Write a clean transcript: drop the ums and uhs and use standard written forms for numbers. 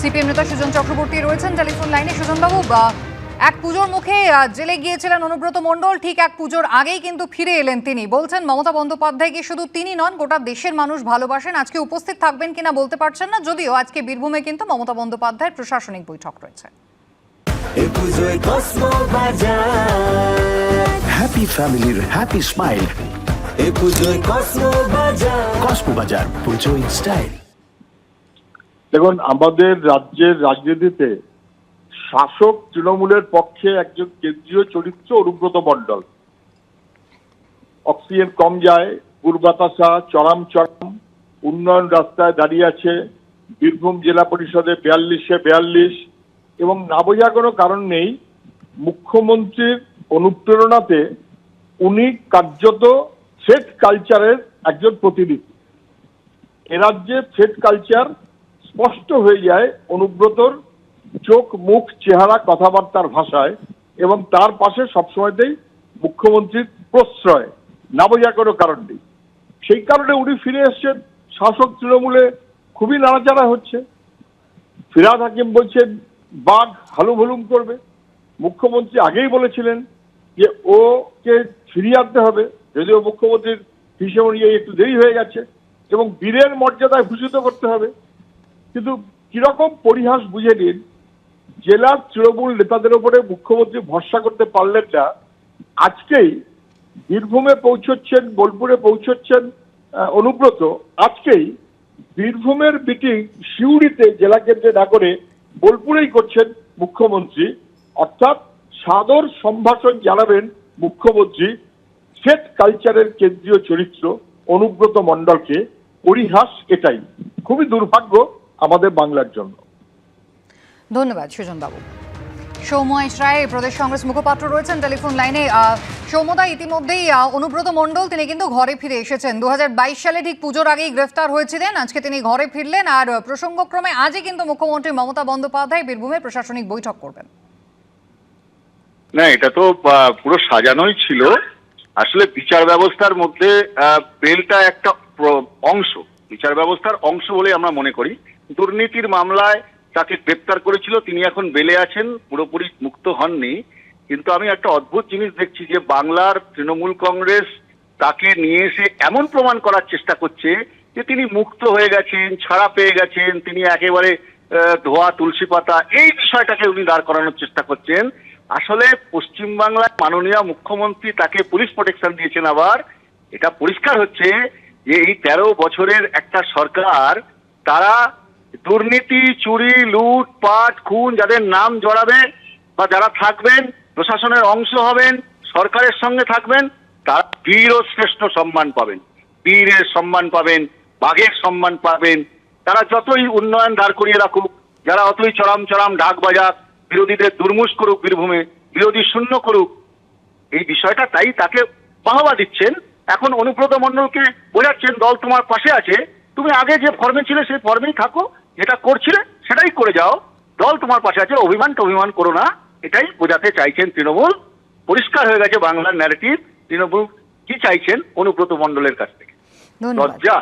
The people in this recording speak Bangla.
সিপিএম নেতা সুজন চক্রবর্তী রয়েছেন টেলিফোন লাইনে। সুজনবাবু, এক পুজোর মুখে জেলে গিয়েছিলেন অনুব্রত মণ্ডল, ঠিক এক পুজোর আগেই কিন্তু ফিরে এলেন তিনি। বলছেন মমতা বন্দ্যোপাধ্যায়কে শুধু তিনি নন, গোটা দেশের মানুষ ভালোবাসেন। আজকে উপস্থিত থাকবেন কিনা বলতে পারছেন না, যদিও আজকে বীরভূমে কিন্তু মমতা বন্দ্যোপাধ্যায়ের প্রশাসনিক বৈঠক রয়েছে। হ্যাপি ফ্যামিলির হ্যাপি স্মাইল। কসমো বাজার, পুজোয় স্টাইল। দেখুন, আমাদের রাজ্যের রাজনীতিতে শাসক তৃণমূলের পক্ষে একজন কেন্দ্রীয় চরিত্র অনুব্রত মণ্ডল। অক্সিজেন কম যায়, গুড়বাতাসা চরম উন্নয়ন রাস্তায় দাঁড়িয়ে আছে। বীরভূম জেলা পরিষদে 42 এবং না বোঝার কোনো কারণ নেই। মুখ্যমন্ত্রীর অনুপ্রেরণাতে উনি কার্যত থ্রেড কালচারের একজন প্রতিনিধি। এ রাজ্যে থ্রেড কালচার স্পষ্ট হয়ে যায় অনুব্রতর চোখ, মুখ, চেহারা, কথাবার্তার ভাষায়, এবং তার পাশে সবসময়তেই মুখ্যমন্ত্রীর প্রশ্রয়, না বোঝার কোনো কারণ নেই। সেই কারণে উনি ফিরে এসছেন। শাসক তৃণমূলে খুবই নাড়াচাড়া হচ্ছে। ফিরহাদ হাকিম বলছেন বাঘ হালুম করবে। মুখ্যমন্ত্রী আগেই বলেছিলেন যে ওকে ফিরিয়ে আনতে হবে, যদিও মুখ্যমন্ত্রীর হিসেবে অনুযায়ী একটু দেরি হয়ে গেছে, এবং বীরের মর্যাদায় ভূষিত করতে হবে। কিন্তু কিরকম পরিহাস বুঝে নিন, জেলার তৃণমূল নেতাদের উপরে মুখ্যমন্ত্রী ভরসা করতে পারলেন না। আজকেই বীরভূমে পৌঁছচ্ছেন, বোলপুরে পৌঁছচ্ছেন অনুব্রত। আজকেই বীরভূমের মিটিং সিউড়িতে জেলা কেন্দ্রে না করে বোলপুরেই করছেন মুখ্যমন্ত্রী। অর্থাৎ সাদর সম্ভাষণ জানাবেন মুখ্যমন্ত্রী থ্রেড কালচারের কেন্দ্রীয় চরিত্র অনুব্রত মণ্ডলকে। পরিহাস এটাই, খুবই দুর্ভাগ্য আমাদের বাংলার জন্য। ধন্যবাদ সুজনবাবু। সৌম্য রায় প্রদেশ কংগ্রেস মুখপাত্র রয়েছেন টেলিফোন লাইনে। সৌম্যদা, ইতিমধ্যেই অনুব্রত মণ্ডল তিনি কিন্তু ঘরে ফিরে এসেছেন। 2022 সালে ঠিক পুজোর আগেই গ্রেফতার হয়েছিলেন। আজকে তিনি ঘরে ফিরলেন, আর প্রসঙ্গক্রমে আজই কিন্তু মুখ্যমন্ত্রী মমতা বন্দ্যোপাধ্যায় বীরভূমে প্রশাসনিক বৈঠক করবেন। না, এটা তো পুরো সাজানোই ছিল। আসলে বিচার ব্যবস্থার মধ্যে বেলটা একটা অংশ, বিচার ব্যবস্থার অংশ বলে আমরা মনে করি। দুর্নীতির মামলায় তাকে গ্রেপ্তার করেছিল, তিনি এখন বেলে আছেন, পুরোপুরি মুক্ত হননি। কিন্তু আমি একটা অদ্ভুত জিনিস দেখছি যে বাংলার তৃণমূল কংগ্রেস তাকে নিয়ে এসে এমন প্রমাণ করার চেষ্টা করছে যে তিনি মুক্ত হয়ে গেছেন, ছাড়া পেয়ে গেছেন, তিনি একেবারে ধোয়া তুলসী পাতা, এই বিষয়টাকে উনি দাঁড় করানোর চেষ্টা করছেন। আসলে পশ্চিমবাংলার মাননীয় মুখ্যমন্ত্রী তাকে পুলিশ প্রোটেকশন দিয়েছেন। আবার এটা পরিষ্কার হচ্ছে যে এই 13 বছরের একটা সরকার, তারা দুর্নীতি, চুরি, লুটপাট, খুন যাদের নাম জড়াবে বা যারা থাকবেন, প্রশাসনের অংশ হবেন, সরকারের সঙ্গে থাকবেন, তারা বীর ও শ্রেষ্ঠ সম্মান পাবেন, বীরের সম্মান পাবেন, বাঘের সম্মান পাবেন। তারা যতই উন্নয়ন দাঁড় করিয়ে রাখুক, যারা অতই চরম ঢাক বাজাক, বিরোধীদের দুর্মুষ করুক, বীরভূমে বিরোধী শূন্য করুক, এই বিষয়টা তাই তাকে বাহবা দিচ্ছেন। এখন অনুব্রত মণ্ডলকে বোঝাচ্ছেন দল তোমার পাশে আছে, তুমি আগে যে ফর্মে ছিলে সেই ফর্মেই থাকো, যেটা করছিলে সেটাই করে যাও, দল তোমার পাশে আছে, অভিমান করো না। এটাই বোঝাতে চাইছেন তৃণমূল। পরিষ্কার হয়ে গেছে বাংলার ন্যারেটিভ, তৃণমূল কি চাইছেন অনুব্রত মণ্ডলের কাছ থেকে। লজ্জা।